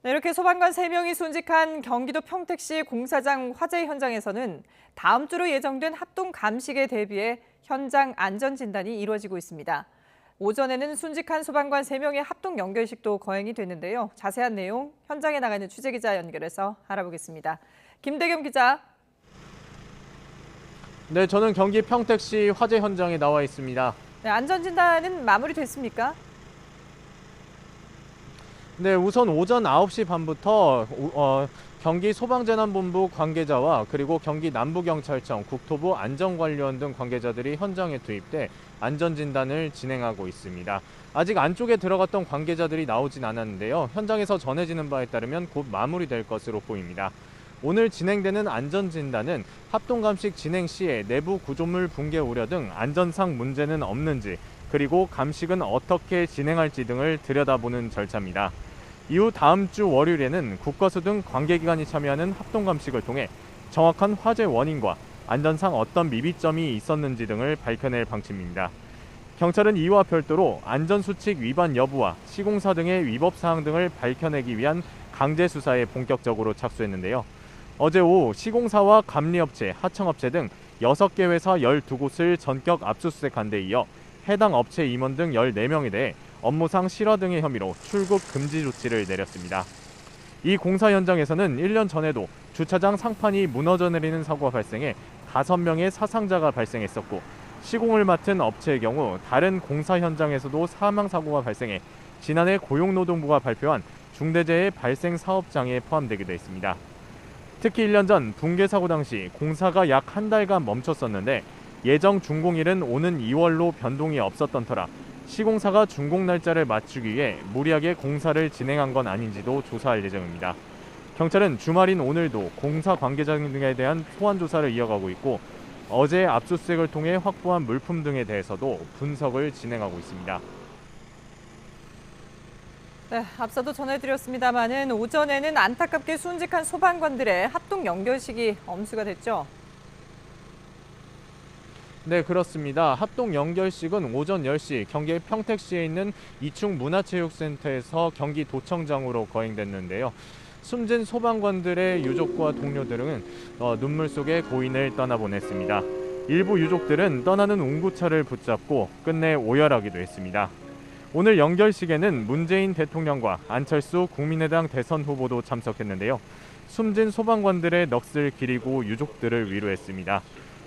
네, 이렇게 소방관 3명이 순직한 경기도 평택시 공사장 화재 현장에서는 다음 주로 예정된 합동 감식에 대비해 현장 안전 진단이 이루어지고 있습니다. 오전에는 순직한 소방관 3명의 합동 연결식도 거행이 됐는데요. 자세한 내용 현장에 나가는 취재기자 연결해서 알아보겠습니다. 김대겸 기자. 네, 저는 경기 평택시 화재 현장에 나와 있습니다. 네, 안전 진단은 마무리됐습니까? 네, 우선 오전 9시 반부터 경기 소방재난본부 관계자와 그리고 경기 남부경찰청, 국토부 안전관리원 등 관계자들이 현장에 투입돼 안전진단을 진행하고 있습니다. 아직 안쪽에 들어갔던 관계자들이 나오진 않았는데요. 현장에서 전해지는 바에 따르면 곧 마무리될 것으로 보입니다. 오늘 진행되는 안전진단은 합동감식 진행 시에 내부 구조물 붕괴 우려 등 안전상 문제는 없는지, 그리고 감식은 어떻게 진행할지 등을 들여다보는 절차입니다. 이후 다음 주 월요일에는 국과수 등 관계기관이 참여하는 합동감식을 통해 정확한 화재 원인과 안전상 어떤 미비점이 있었는지 등을 밝혀낼 방침입니다. 경찰은 이와 별도로 안전수칙 위반 여부와 시공사 등의 위법사항 등을 밝혀내기 위한 강제수사에 본격적으로 착수했는데요. 어제 오후 시공사와 감리업체, 하청업체 등 6개 회사 12곳을 전격 압수수색한 데 이어 해당 업체 임원 등 14명에 대해 업무상 실화 등의 혐의로 출국 금지 조치를 내렸습니다. 이 공사 현장에서는 1년 전에도 주차장 상판이 무너져 내리는 사고가 발생해 5명의 사상자가 발생했었고, 시공을 맡은 업체의 경우 다른 공사 현장에서도 사망 사고가 발생해 지난해 고용노동부가 발표한 중대재해 발생 사업장에 포함되기도 했습니다. 특히 1년 전 붕괴 사고 당시 공사가 약 한 달간 멈췄었는데 예정 준공일은 오는 2월로 변동이 없었던 터라 시공사가 준공 날짜를 맞추기 위해 무리하게 공사를 진행한 건 아닌지도 조사할 예정입니다. 경찰은 주말인 오늘도 공사 관계자 등에 대한 소환 조사를 이어가고 있고, 어제 압수수색을 통해 확보한 물품 등에 대해서도 분석을 진행하고 있습니다. 네, 앞서도 전해드렸습니다마는 오전에는 안타깝게 순직한 소방관들의 합동 연결식이 엄수가 됐죠. 네, 그렇습니다. 합동 연결식은 오전 10시 경기 평택시에 있는 2충 문화체육센터에서 경기 도청장으로 거행됐는데요. 숨진 소방관들의 유족과 동료들은 눈물 속에 고인을 떠나보냈습니다. 일부 유족들은 떠나는 운구차를 붙잡고 끝내 오열하기도 했습니다. 오늘 연결식에는 문재인 대통령과 안철수 국민의당 대선 후보도 참석했는데요. 숨진 소방관들의 넋을 기리고 유족들을 위로했습니다.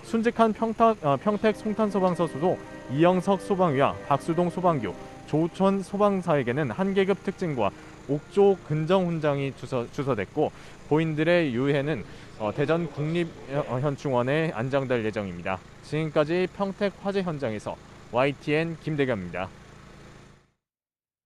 순직한 평택 송탄소방서 소속 이영석 소방위와 박수동 소방교, 조천 소방사에게는 한계급 특징과 옥조 근정훈장이 주서됐고, 고인들의 유해는 대전 국립현충원에 안장될 예정입니다. 지금까지 평택 화재 현장에서 YTN 김대겸입니다.